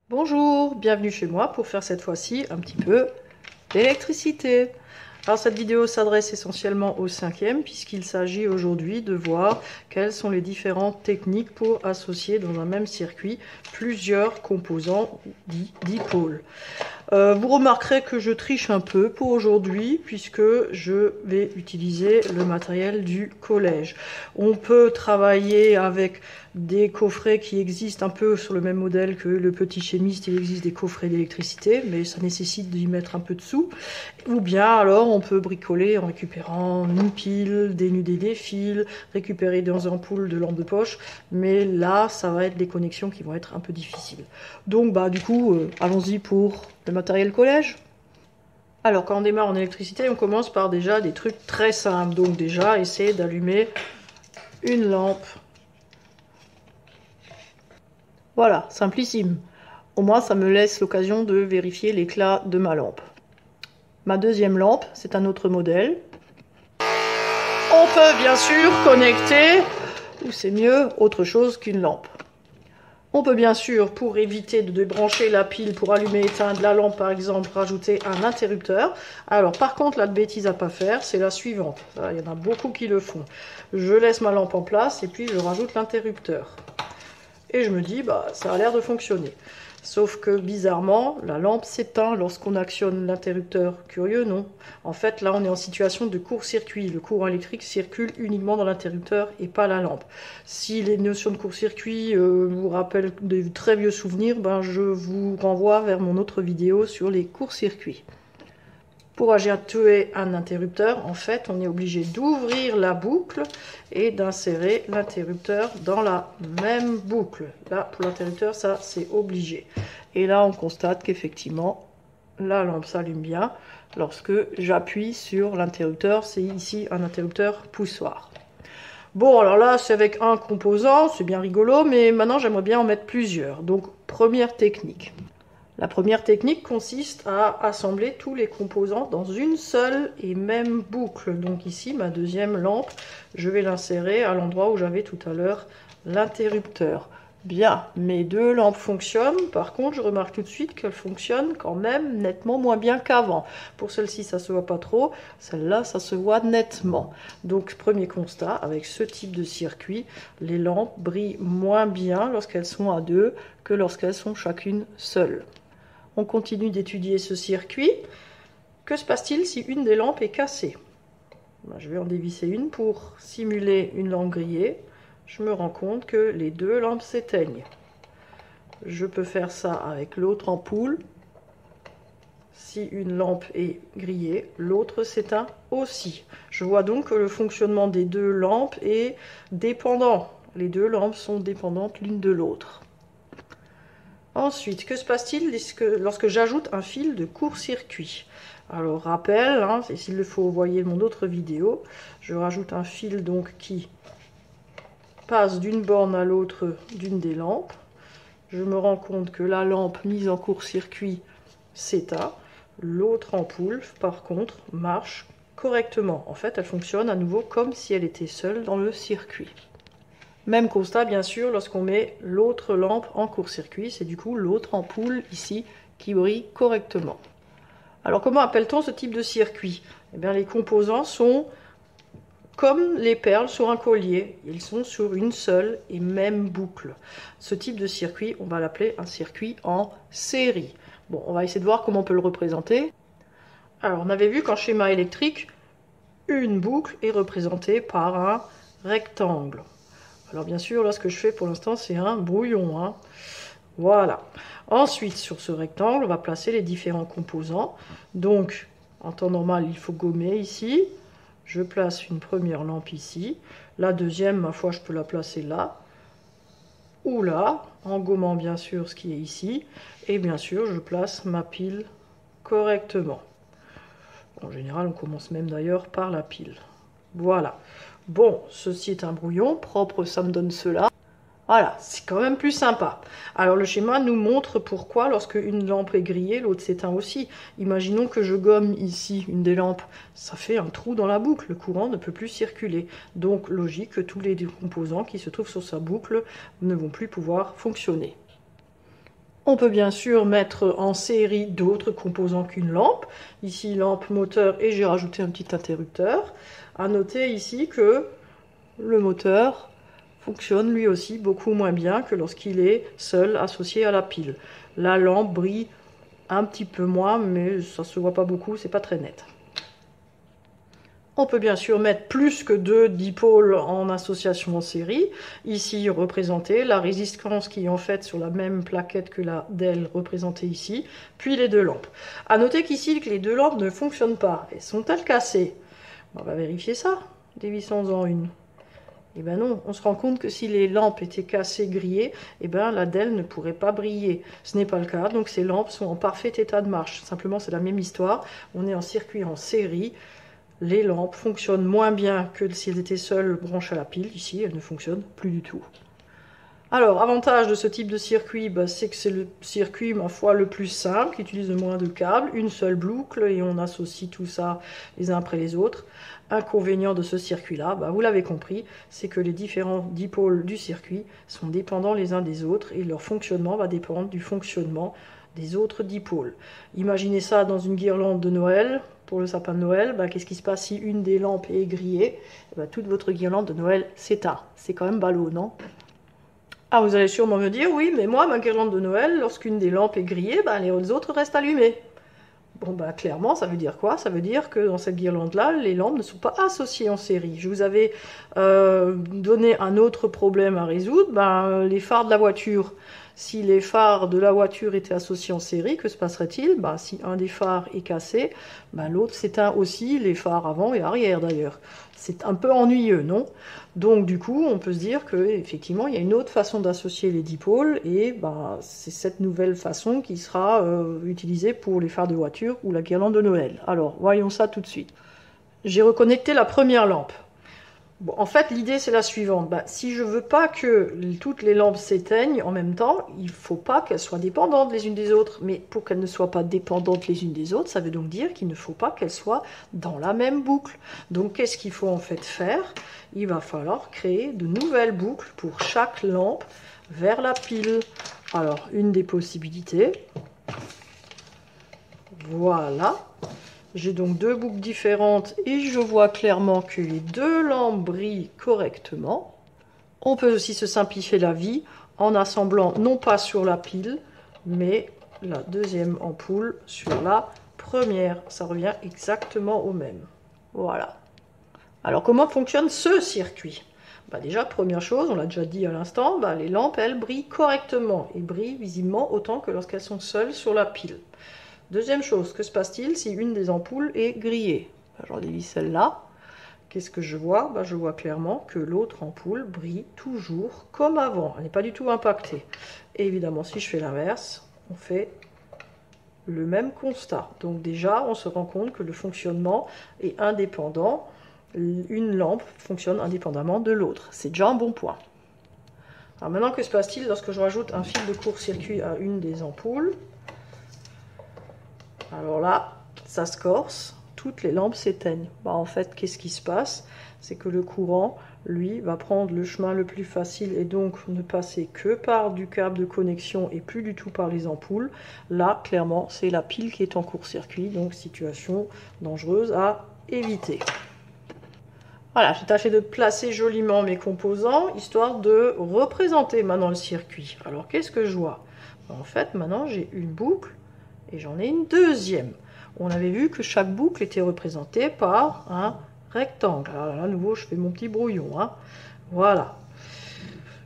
Bonjour, bienvenue chez moi pour faire cette fois-ci un petit peu d'électricité. Alors cette vidéo s'adresse essentiellement au 5e puisqu'il s'agit aujourd'hui de voir quelles sont les différentes techniques pour associer dans un même circuit plusieurs composants dipôles. Vous remarquerez que je triche un peu pour aujourd'hui puisque je vais utiliser le matériel du collège. On peut travailler avec des coffrets qui existent un peu sur le même modèle que le petit chimiste. Il existe des coffrets d'électricité, mais ça nécessite d'y mettre un peu de sous. Ou bien alors on peut bricoler en récupérant une pile, dénuder des fils, récupérer des ampoules de lampes de poche. Mais là, ça va être des connexions qui vont être un peu difficiles. Donc du coup, allons-y pour le matériel collège. Alors quand on démarre en électricité, on commence par déjà des trucs très simples. Donc déjà, essayer d'allumer une lampe. Voilà, simplissime. Au moins, ça me laisse l'occasion de vérifier l'éclat de ma lampe. Ma deuxième lampe, c'est un autre modèle. On peut bien sûr connecter, ou c'est mieux, autre chose qu'une lampe. On peut bien sûr, pour éviter de débrancher la pile pour allumer et éteindre la lampe par exemple, rajouter un interrupteur. Alors par contre, la bêtise à pas faire, c'est la suivante. Il y en a beaucoup qui le font. Je laisse ma lampe en place et puis je rajoute l'interrupteur. Et je me dis, ça a l'air de fonctionner. Sauf que bizarrement, la lampe s'éteint lorsqu'on actionne l'interrupteur. Curieux, non? En fait, là, on est en situation de court-circuit. Le courant électrique circule uniquement dans l'interrupteur et pas la lampe. Si les notions de court-circuit vous rappellent de très vieux souvenirs, je vous renvoie vers mon autre vidéo sur les courts-circuits. Pour ajouter un interrupteur, en fait, on est obligé d'ouvrir la boucle et d'insérer l'interrupteur dans la même boucle. Là, pour l'interrupteur, ça, c'est obligé. Et là, on constate qu'effectivement, la lampe s'allume bien lorsque j'appuie sur l'interrupteur. C'est ici un interrupteur poussoir. Bon, alors là, c'est avec un composant, c'est bien rigolo, mais maintenant, j'aimerais bien en mettre plusieurs. Donc, première technique. La première technique consiste à assembler tous les composants dans une seule et même boucle. Donc ici, ma deuxième lampe, je vais l'insérer à l'endroit où j'avais tout à l'heure l'interrupteur. Bien, mes deux lampes fonctionnent. Par contre, je remarque tout de suite qu'elles fonctionnent quand même nettement moins bien qu'avant. Pour celle-ci, ça se voit pas trop. Celle-là, ça se voit nettement. Donc, premier constat, avec ce type de circuit, les lampes brillent moins bien lorsqu'elles sont à deux que lorsqu'elles sont chacune seule. On continue d'étudier ce circuit. Que se passe-t-il si une des lampes est cassée? Je vais en dévisser une pour simuler une lampe grillée. Je me rends compte que les deux lampes s'éteignent. Je peux faire ça avec l'autre ampoule. Si une lampe est grillée, l'autre s'éteint aussi. Je vois donc que le fonctionnement des deux lampes est dépendant. Les deux lampes sont dépendantes l'une de l'autre. Ensuite, que se passe-t-il lorsque j'ajoute un fil de court-circuit? Alors, rappel, et s'il le faut, voyez mon autre vidéo. Je rajoute un fil donc qui passe d'une borne à l'autre d'une des lampes. Je me rends compte que la lampe mise en court-circuit s'éteint. L'autre ampoule, par contre, marche correctement. En fait, elle fonctionne à nouveau comme si elle était seule dans le circuit. Même constat, bien sûr, lorsqu'on met l'autre lampe en court-circuit. C'est du coup l'autre ampoule ici qui brille correctement. Alors, comment appelle-t-on ce type de circuit? Eh bien, les composants sont comme les perles sur un collier. Ils sont sur une seule et même boucle. Ce type de circuit, on va l'appeler un circuit en série. Bon, on va essayer de voir comment on peut le représenter. Alors, on avait vu qu'en schéma électrique, une boucle est représentée par un rectangle. Alors bien sûr, là, ce que je fais pour l'instant, c'est un brouillon. Voilà. Ensuite, sur ce rectangle, on va placer les différents composants. Donc, en temps normal, il faut gommer ici. Je place une première lampe ici. La deuxième, ma foi, je peux la placer là. Ou là, en gommant bien sûr ce qui est ici. Et bien sûr, je place ma pile correctement. En général, on commence même d'ailleurs par la pile. Voilà. Bon, ceci est un brouillon propre, ça me donne cela. Voilà, c'est quand même plus sympa. Alors le schéma nous montre pourquoi lorsque une lampe est grillée, l'autre s'éteint aussi. Imaginons que je gomme ici une des lampes, ça fait un trou dans la boucle, le courant ne peut plus circuler. Donc logique que tous les composants qui se trouvent sur sa boucle ne vont plus pouvoir fonctionner. On peut bien sûr mettre en série d'autres composants qu'une lampe. Ici, lampe, moteur, et j'ai rajouté un petit interrupteur. À noter ici que le moteur fonctionne lui aussi beaucoup moins bien que lorsqu'il est seul associé à la pile. La lampe brille un petit peu moins, mais ça se voit pas beaucoup, c'est pas très net. On peut bien sûr mettre plus que 2 dipôles en association en série. Ici, représenter la résistance qui est en fait sur la même plaquette que la DEL représentée ici, puis les 2 lampes. A noter qu'ici, les 2 lampes ne fonctionnent pas. Et sont-elles cassées? On va vérifier ça. Dévissons-en une. Eh bien non, on se rend compte que si les lampes étaient cassées, grillées, eh ben la DEL ne pourrait pas briller. Ce n'est pas le cas, donc ces lampes sont en parfait état de marche. Simplement, c'est la même histoire. On est en circuit en série. Les lampes fonctionnent moins bien que si elles étaient seules branchées à la pile. Ici, elles ne fonctionnent plus du tout. Alors, avantage de ce type de circuit, c'est que c'est le circuit, ma foi, le plus simple, qui utilise le moins de câbles, une seule boucle, et on associe tout ça les uns après les autres. Inconvénient de ce circuit-là, vous l'avez compris, c'est que les différents dipôles du circuit sont dépendants les uns des autres, et leur fonctionnement va dépendre du fonctionnement des autres dipôles. Imaginez ça dans une guirlande de Noël. Pour le sapin de Noël, qu'est-ce qui se passe si une des lampes est grillée? Toute votre guirlande de Noël s'éteint. C'est quand même ballot, non? Ah, vous allez sûrement me dire, oui, mais moi, ma guirlande de Noël, lorsqu'une des lampes est grillée, les autres restent allumées. Bon, clairement, ça veut dire quoi? Ça veut dire que dans cette guirlande-là, les lampes ne sont pas associées en série. Je vous avais donné un autre problème à résoudre, les phares de la voiture. Si les phares de la voiture étaient associés en série, que se passerait-il? Si un des phares est cassé, l'autre s'éteint aussi, les phares avant et arrière d'ailleurs. C'est un peu ennuyeux, non? Donc du coup, on peut se dire qu'effectivement, il y a une autre façon d'associer les dipôles, et c'est cette nouvelle façon qui sera utilisée pour les phares de voiture ou la guirlande de Noël. Alors, voyons ça tout de suite. J'ai reconnecté la première lampe. Bon, en fait, l'idée, c'est la suivante. Si je veux pas que toutes les lampes s'éteignent en même temps, il ne faut pas qu'elles soient dépendantes les unes des autres. Mais pour qu'elles ne soient pas dépendantes les unes des autres, ça veut donc dire qu'il ne faut pas qu'elles soient dans la même boucle. Donc, qu'est-ce qu'il faut en fait faire? Il va falloir créer de nouvelles boucles pour chaque lampe vers la pile. Alors, une des possibilités. Voilà. J'ai donc 2 boucles différentes et je vois clairement que les 2 lampes brillent correctement. On peut aussi se simplifier la vie en assemblant non pas sur la pile, mais la deuxième ampoule sur la première. Ça revient exactement au même. Voilà. Alors comment fonctionne ce circuit? Déjà, première chose, on l'a déjà dit à l'instant, les lampes, elles, brillent correctement et brillent visiblement autant que lorsqu'elles sont seules sur la pile. Deuxième chose, que se passe-t-il si une des ampoules est grillée? J'en dévisse celle-là. Qu'est-ce que je vois? Je vois clairement que l'autre ampoule brille toujours comme avant. Elle n'est pas du tout impactée. Et évidemment, si je fais l'inverse, on fait le même constat. Donc déjà, on se rend compte que le fonctionnement est indépendant. Une lampe fonctionne indépendamment de l'autre. C'est déjà un bon point. Alors maintenant, que se passe-t-il lorsque je rajoute un fil de court-circuit à une des ampoules? Alors là, ça se corse, toutes les lampes s'éteignent. En fait, qu'est-ce qui se passe? C'est que le courant, lui, va prendre le chemin le plus facile et donc ne passer que par du câble de connexion et plus du tout par les ampoules. Là, clairement, c'est la pile qui est en court-circuit, donc situation dangereuse à éviter. Voilà, j'ai tâché de placer joliment mes composants, histoire de représenter maintenant le circuit. Alors, qu'est-ce que je vois? En fait, maintenant, j'ai une boucle et j'en ai une deuxième. On avait vu que chaque boucle était représentée par un rectangle. Alors là, à nouveau, je fais mon petit brouillon. Voilà.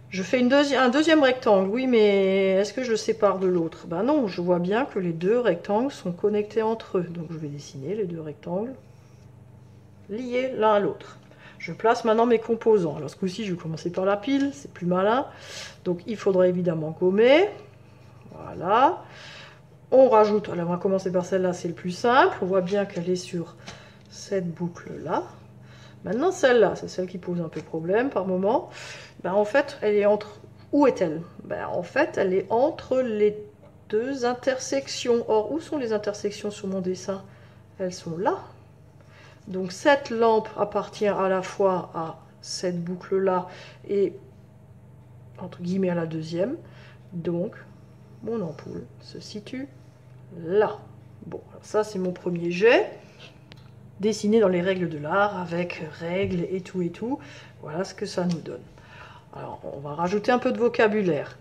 Je fais un deuxième rectangle. Oui, mais est-ce que je le sépare de l'autre? Non, je vois bien que les 2 rectangles sont connectés entre eux. Donc je vais dessiner les 2 rectangles liés l'un à l'autre. Je place maintenant mes composants. Alors ce coup-ci, je vais commencer par la pile, c'est plus malin. Donc il faudra évidemment gommer. Voilà. On rajoute, alors on va commencer par celle-là, c'est le plus simple. On voit bien qu'elle est sur cette boucle-là. Maintenant, celle-là, c'est celle qui pose un peu problème par moment. En fait, elle est entre... Où est-elle? En fait, elle est entre les 2 intersections. Or, où sont les intersections sur mon dessin? Elles sont là. Donc, cette lampe appartient à la fois à cette boucle-là et, entre guillemets, à la deuxième. Donc, mon ampoule se situe là. Bon, alors ça c'est mon premier jet, dessiné dans les règles de l'art, avec règles et tout. Voilà ce que ça nous donne. Alors, on va rajouter un peu de vocabulaire.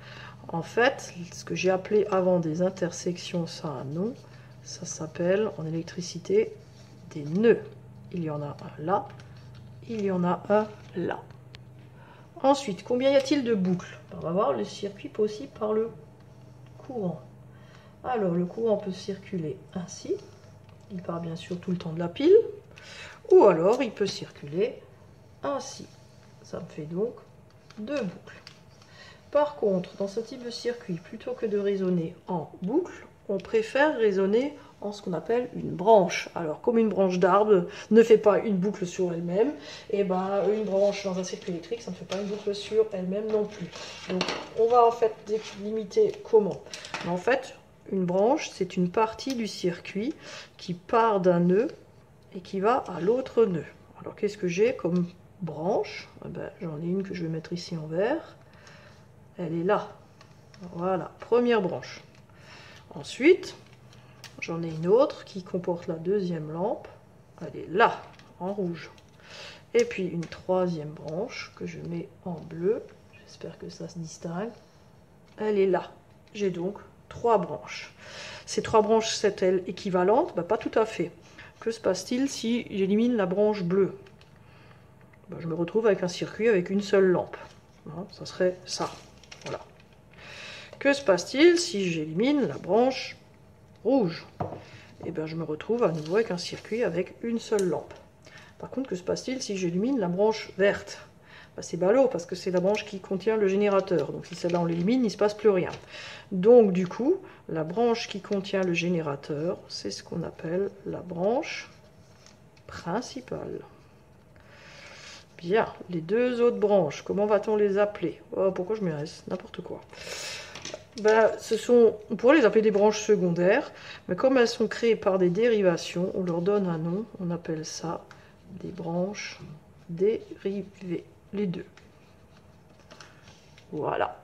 En fait, ce que j'ai appelé avant des intersections, ça a un nom. Ça s'appelle, en électricité, des nœuds. Il y en a un là, il y en a un là. Ensuite, combien y a-t-il de boucles? On va voir le circuit possible par le courant. Alors, le courant peut circuler ainsi. Il part bien sûr tout le temps de la pile. Ou alors, il peut circuler ainsi. Ça me fait donc 2 boucles. Par contre, dans ce type de circuit, plutôt que de raisonner en boucle, on préfère raisonner en ce qu'on appelle une branche. Alors, comme une branche d'arbre ne fait pas une boucle sur elle-même, et ben une branche dans un circuit électrique, ça ne fait pas une boucle sur elle-même non plus. Donc, on va en fait limiter comment? En fait, une branche, c'est une partie du circuit qui part d'un nœud et qui va à l'autre nœud. Alors, qu'est-ce que j'ai comme branche? J'en ai une que je vais mettre ici en vert. Elle est là. Voilà, première branche. Ensuite, j'en ai une autre qui comporte la deuxième lampe. Elle est là, en rouge. Et puis une troisième branche que je mets en bleu. J'espère que ça se distingue. Elle est là. J'ai donc 3 branches. Ces 3 branches sont-elles équivalentes? Pas tout à fait. Que se passe-t-il si j'élimine la branche bleue? Je me retrouve avec un circuit avec une seule lampe. Ça serait ça. Voilà. Que se passe-t-il si j'élimine la branche rouge? Je me retrouve à nouveau avec un circuit avec une seule lampe. Par contre, que se passe-t-il si j'élimine la branche verte? C'est ballot parce que c'est la branche qui contient le générateur. Donc si celle-là on l'élimine, il ne se passe plus rien. Donc du coup, la branche qui contient le générateur, c'est ce qu'on appelle la branche principale. Bien, les 2 autres branches, comment va-t-on les appeler? Oh, pourquoi je me reste n'importe quoi. On pourrait les appeler des branches secondaires, mais comme elles sont créées par des dérivations, on leur donne un nom, on appelle ça des branches dérivées, les 2. Voilà.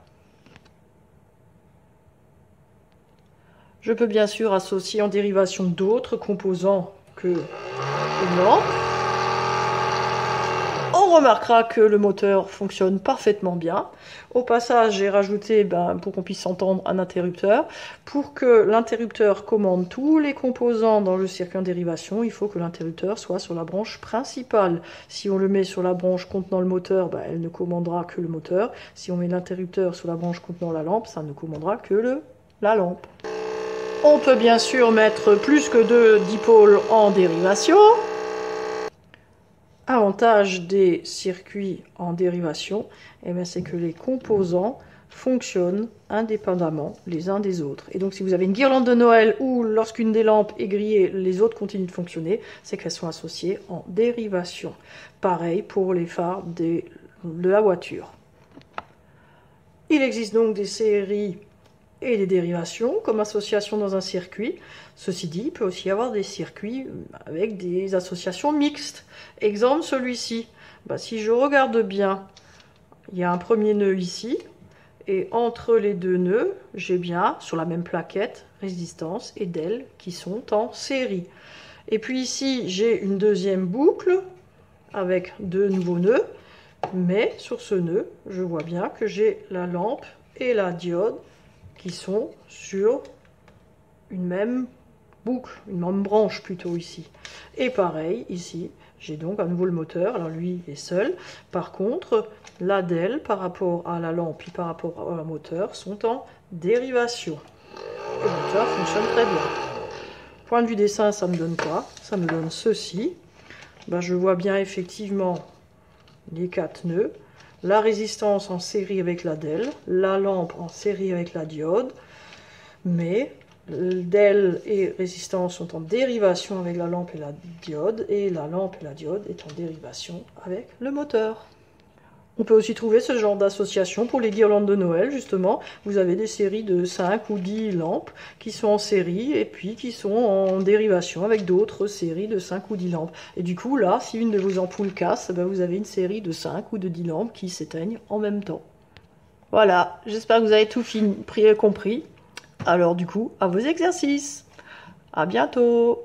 Je peux bien sûr associer en dérivation d'autres composants que une lampe. On remarquera que le moteur fonctionne parfaitement bien. Au passage, j'ai rajouté, pour qu'on puisse entendre, un interrupteur. Pour que l'interrupteur commande tous les composants dans le circuit en dérivation, il faut que l'interrupteur soit sur la branche principale. Si on le met sur la branche contenant le moteur, elle ne commandera que le moteur. Si on met l'interrupteur sur la branche contenant la lampe, ça ne commandera que la lampe. On peut bien sûr mettre plus que 2 dipôles en dérivation. Avantage des circuits en dérivation, c'est que les composants fonctionnent indépendamment les uns des autres. Et donc si vous avez une guirlande de Noël où lorsqu'une des lampes est grillée, les autres continuent de fonctionner, c'est qu'elles sont associées en dérivation. Pareil pour les phares de la voiture. Il existe donc des séries et des dérivations comme association dans un circuit. Ceci dit, il peut aussi y avoir des circuits avec des associations mixtes. Exemple, celui-ci. Si je regarde bien, il y a un premier nœud ici, et entre les 2 nœuds, j'ai bien, sur la même plaquette, résistance et DEL qui sont en série. Et puis ici, j'ai une deuxième boucle avec 2 nouveaux nœuds, mais sur ce nœud, je vois bien que j'ai la lampe et la diode qui sont sur une même boucle, une même branche plutôt ici. Et pareil, ici, j'ai donc à nouveau le moteur. Alors lui est seul. Par contre, la DEL par rapport à la lampe et par rapport au moteur sont en dérivation. Le moteur fonctionne très bien. Point de vue dessin, ça me donne quoi? Ça me donne ceci. Je vois bien effectivement les 4 nœuds. La résistance en série avec la DEL, la lampe en série avec la diode, mais DEL et résistance sont en dérivation avec la lampe et la diode, et la lampe et la diode est en dérivation avec le moteur. On peut aussi trouver ce genre d'association pour les guirlandes de Noël, justement. Vous avez des séries de 5 ou 10 lampes qui sont en série et puis qui sont en dérivation avec d'autres séries de 5 ou 10 lampes. Et du coup, là, si une de vos ampoules casse, vous avez une série de 5 ou de 10 lampes qui s'éteignent en même temps. Voilà, j'espère que vous avez tout compris. Alors du coup, à vos exercices. À bientôt.